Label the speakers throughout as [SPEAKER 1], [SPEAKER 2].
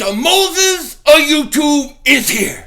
[SPEAKER 1] The Moses of YouTube is here.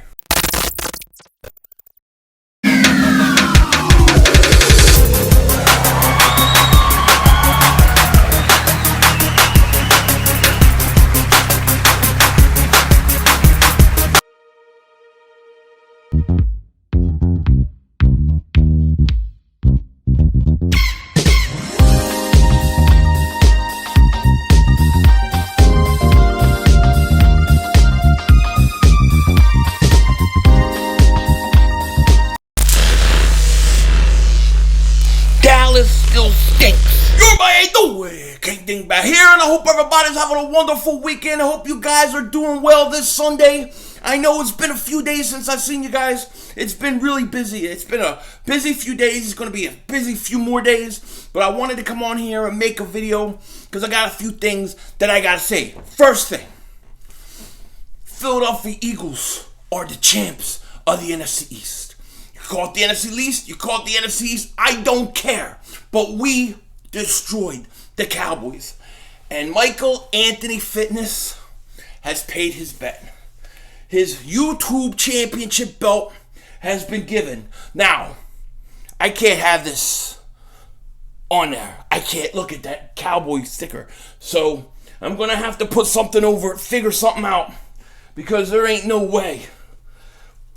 [SPEAKER 1] Dallas still stinks. You're my way. Can't think back here, and I hope everybody's having a wonderful weekend. I hope you guys are doing well this Sunday. I know it's been a few days since I've seen you guys. It's been really busy. It's been a busy few days. It's going to be a busy few more days. But I wanted to come on here and make a video because I got a few things that I got to say. First thing, Philadelphia Eagles are the champs of the NFC East. You call it the NFC East, you call it the NFC East, I don't care. But we destroyed the Cowboys. And Michael Anthony Fitness has paid his bet. His YouTube championship belt has been given. Now, I can't have this on there. I can't look at that Cowboy sticker. So, I'm going to have to put something over it, figure something out. Because there ain't no way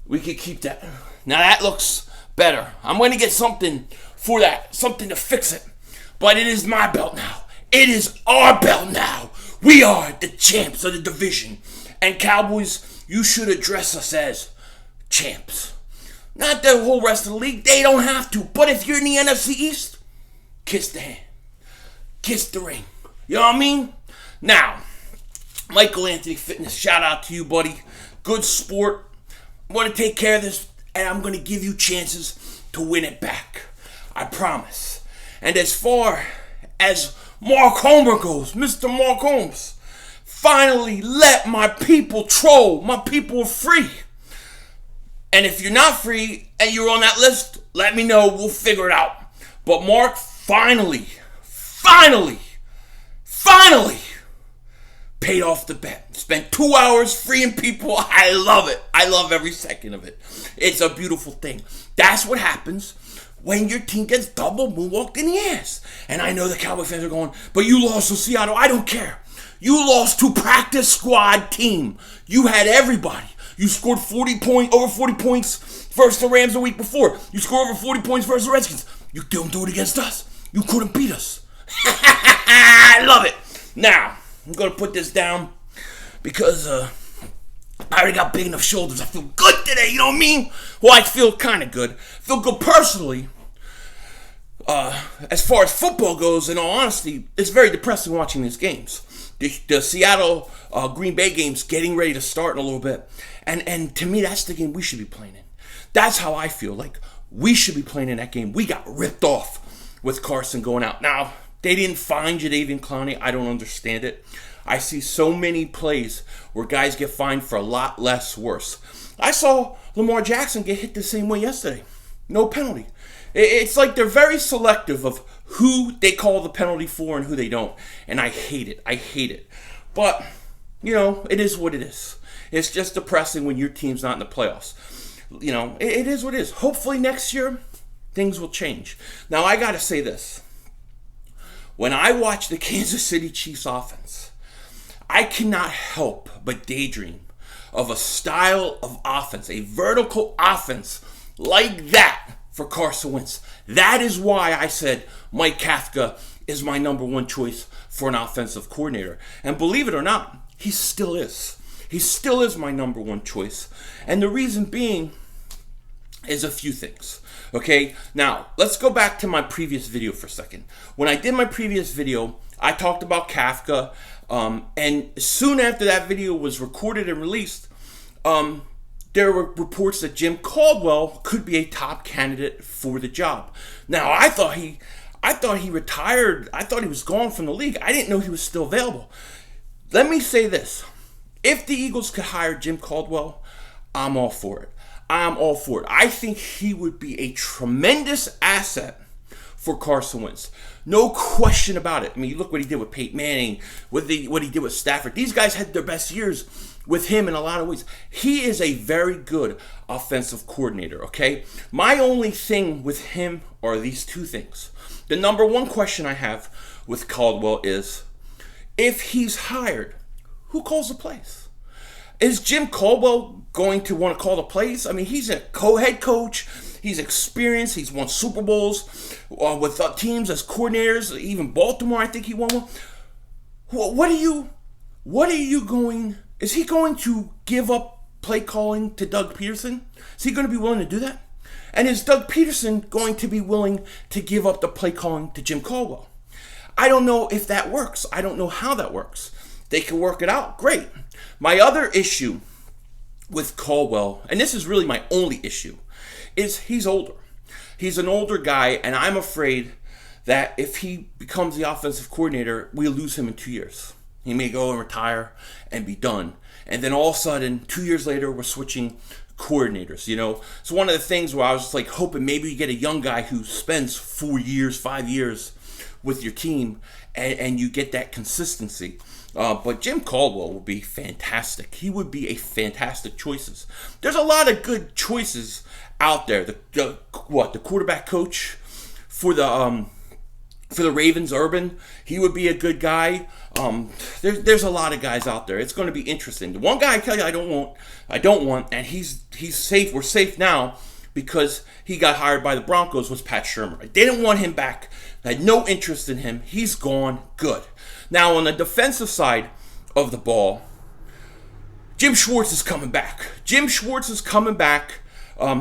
[SPEAKER 1] we could keep that. Now that looks better. I'm going to get something for that. Something to fix it. But it is my belt now. It is our belt now. We are the champs of the division. And Cowboys, you should address us as champs. Not the whole rest of the league. They don't have to. But if you're in the NFC East, kiss the hand. Kiss the ring. You know what I mean? Now, Michael Anthony Fitness, shout out to you, buddy. Good sport. I'm going to take care of this, and I'm going to give you chances to win it back. I promise. And as far as Mark Homer goes, Mr. Mark Holmes, finally let my people troll. My people are free. And if you're not free and you're on that list, let me know. We'll figure it out. But Mark finally paid off the bet. Spent 2 hours freeing people. I love it. I love every second of it. It's a beautiful thing. That's what happens when your team gets double moonwalked in the ass. And I know the Cowboy fans are going, but you lost to Seattle. I don't care. You lost to practice squad team. You had everybody. You scored over 40 points versus the Rams the week before. You scored over 40 points versus the Redskins. You don't do it against us. You couldn't beat us. I love it. Now, I'm going to put this down because I already got big enough shoulders. I feel good today, you know what I mean? Well, I feel kind of good. I feel good personally. As far as football goes, in all honesty, it's very depressing watching these games. The Seattle Green Bay game's getting ready to start in a little bit. And to me, that's the game we should be playing in. That's how I feel. Like, we should be playing in that game. We got ripped off with Carson going out. Now, they didn't find Jadeveon Clowney. I don't understand it. I see so many plays where guys get fined for a lot less worse. I saw Lamar Jackson get hit the same way yesterday. No penalty. It's like they're very selective of who they call the penalty for and who they don't. And I hate it. I hate it. But, you know, it is what it is. It's just depressing when your team's not in the playoffs. You know, it is what it is. Hopefully next year, things will change. Now, I got to say this. When I watch the Kansas City Chiefs offense, I cannot help but daydream of a style of offense, a vertical offense like that for Carson Wentz. That is why I said Mike Kafka is my number one choice for an offensive coordinator. And believe it or not, he still is. He still is my number one choice. And the reason being is a few things. Okay, now let's go back to my previous video for a second. When I did my previous video, I talked about Kafka, and soon after that video was recorded and released, there were reports that Jim Caldwell could be a top candidate for the job. Now, I thought he retired. I thought he was gone from the league. I didn't know he was still available. Let me say this. If the Eagles could hire Jim Caldwell, I'm all for it. I'm all for it. I think he would be a tremendous asset for Carson Wentz. No question about it. I mean, look what he did with Peyton Manning, what he did with Stafford. These guys had their best years with him in a lot of ways. He is a very good offensive coordinator, okay? My only thing with him are these two things. The number one question I have with Caldwell is, if he's hired, who calls the plays? Is Jim Caldwell going to want to call the plays? I mean, he's a co-head coach. He's experienced. He's won Super Bowls with teams as coordinators. Even Baltimore, I think he won one. What are you going... Is he going to give up play calling to Doug Peterson? Is he going to be willing to do that? And is Doug Peterson going to be willing to give up the play calling to Jim Caldwell? I don't know if that works. I don't know how that works. They can work it out. Great. My other issue with Caldwell, and this is really my only issue, is he's older. He's an older guy, and I'm afraid that if he becomes the offensive coordinator, we lose him in 2 years. He may go and retire and be done. And then all of a sudden, 2 years later, we're switching coordinators, you know? It's one of the things where I was just like hoping maybe you get a young guy who spends 4 years, 5 years with your team and you get that consistency. But Jim Caldwell would be fantastic. He would be a fantastic choice. There's a lot of good choices out there. The quarterback coach for the Ravens, Urban, he would be a good guy. There's a lot of guys out there. It's going to be interesting. The one guy I tell you I don't want, and he's safe. We're safe now because he got hired by the Broncos, was Pat Shurmur. I didn't want him back. I had no interest in him. He's gone. Good. Now on the defensive side of the ball, Jim Schwartz is coming back. Jim Schwartz is coming back.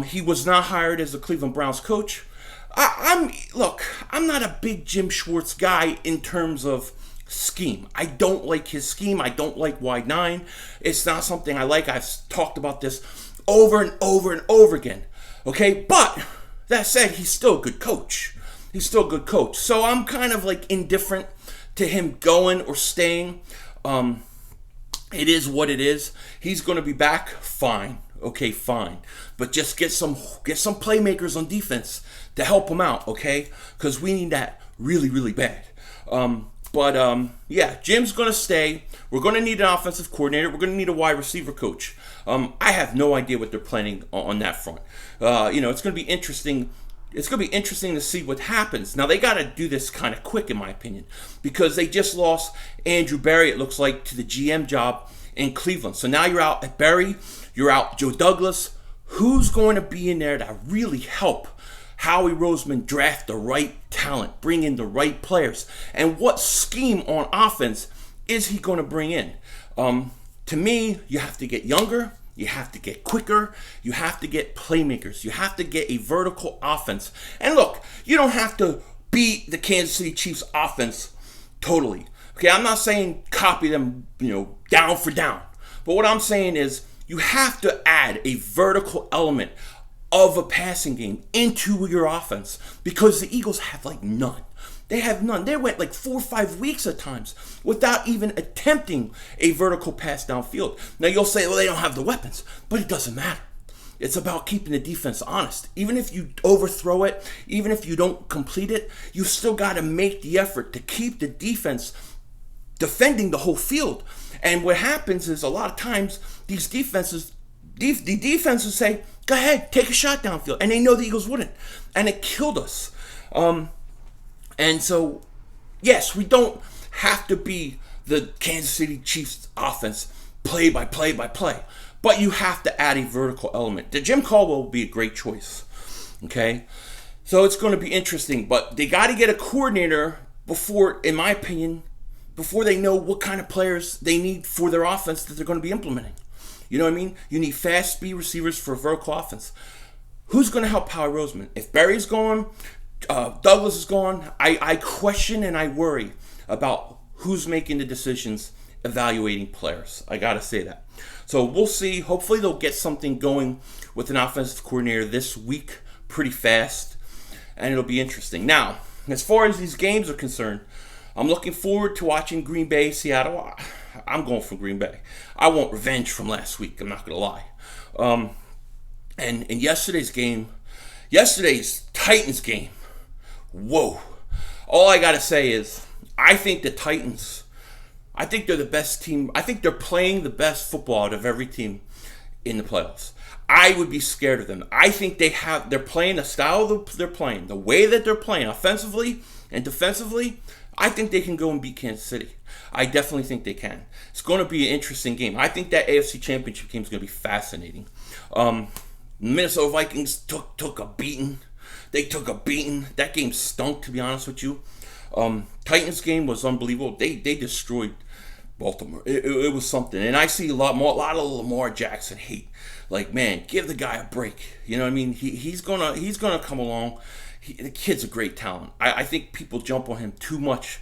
[SPEAKER 1] He was not hired as the Cleveland Browns coach. I'm not a big Jim Schwartz guy in terms of scheme. I don't like his scheme. I don't like wide nine. It's not something I like. I've talked about this over and over and over again. Okay, but that said, he's still a good coach. So I'm kind of like indifferent to him going or staying. It is what it is. He's going to be back. Fine. Okay, fine. But just get some playmakers on defense to help him out, okay? Because we need that really, really bad. Yeah, Jim's going to stay. We're going to need an offensive coordinator. We're going to need a wide receiver coach. I have no idea what they're planning on that front. It's going to be interesting. It's going to be interesting to see what happens. Now, they got to do this kind of quick, in my opinion, because they just lost Andrew Berry, it looks like, to the GM job in Cleveland. So now you're out at Berry. You're out Joe Douglas. Who's going to be in there to really help Howie Roseman draft the right talent, bring in the right players? And what scheme on offense is he going to bring in? To me, you have to get younger. You have to get quicker. You have to get playmakers. You have to get a vertical offense. And look, you don't have to beat the Kansas City Chiefs offense totally. Okay, I'm not saying copy them, down for down. But what I'm saying is you have to add a vertical element of a passing game into your offense because the Eagles have none. They have none. They went 4 or 5 weeks at times without even attempting a vertical pass downfield. Now you'll say, well, they don't have the weapons, but it doesn't matter. It's about keeping the defense honest. Even if you overthrow it, even if you don't complete it, you still got to make the effort to keep the defense defending the whole field. And what happens is a lot of times these defenses, the defenses say, go ahead, take a shot downfield. And they know the Eagles wouldn't. And it killed us. And so, yes, we don't have to be the Kansas City Chiefs offense play by play by play. But you have to add a vertical element. The Jim Caldwell will be a great choice. Okay? So it's going to be interesting. But they got to get a coordinator before, in my opinion, before they know what kind of players they need for their offense that they're going to be implementing. You know what I mean? You need fast speed receivers for a vertical offense. Who's going to help Howie Roseman? If Barry's gone, Douglas is gone, I question and I worry about who's making the decisions evaluating players. I got to say that. So we'll see. Hopefully they'll get something going with an offensive coordinator this week pretty fast, and it'll be interesting. Now, as far as these games are concerned, I'm looking forward to watching Green Bay, Seattle. I'm going for Green Bay. I want revenge from last week. I'm not going to lie. And in yesterday's Titans game, whoa. All I got to say is I think the Titans I think they're the best team. I think they're playing the best football out of every team in the playoffs. I would be scared of them. I think they're playing the style they're playing, the way that they're playing offensively and defensively. I think they can go and beat Kansas City. I definitely think they can. It's going to be an interesting game. I think that AFC Championship game is going to be fascinating. Minnesota Vikings took a beating. They took a beating. That game stunk, to be honest with you. Titans game was unbelievable. They destroyed Baltimore. It was something. And I see a lot of Lamar Jackson hate. Like, man, give the guy a break. You know what I mean? He's gonna come along. The kid's a great talent. I think people jump on him too much.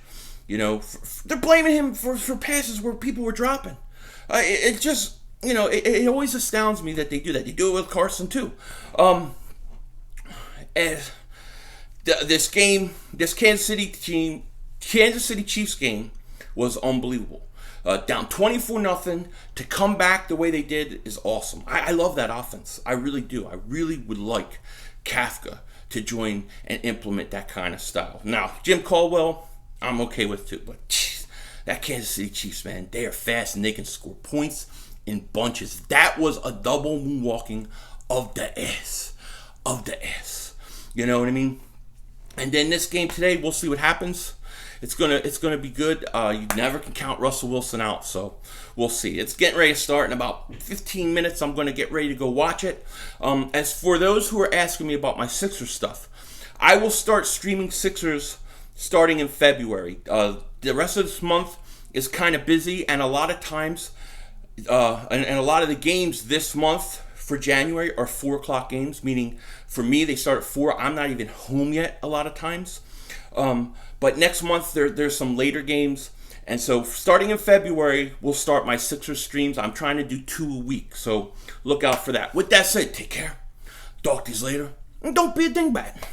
[SPEAKER 1] You know, they're blaming him for passes where people were dropping. It just, you know, it always astounds me that they do that. They do it with Carson too. This Kansas City Chiefs game was unbelievable. Down 24-0 to come back the way they did is awesome. I love that offense. I really do. I really would like Kafka to join and implement that kind of style. Now, Jim Caldwell, I'm okay with too. But geez, that Kansas City Chiefs, man, they are fast and they can score points in bunches. That was a double moonwalking of the ass. You know what I mean? And then this game today, we'll see what happens. It's gonna be good. You never can count Russell Wilson out, so we'll see. It's getting ready to start in about 15 minutes. I'm gonna get ready to go watch it. As for those who are asking me about my Sixers stuff, I will start streaming Sixers starting in February. The rest of this month is kind of busy, and a lot of times, and a lot of the games this month for January are 4 o'clock games, meaning for me they start at 4. I'm not even home yet a lot of times. But next month there's some later games, and so starting in February we'll start my Sixers streams. I'm trying to do 2 a week, so look out for that. With that said, take care. Talk to you later, and don't be a dingbat.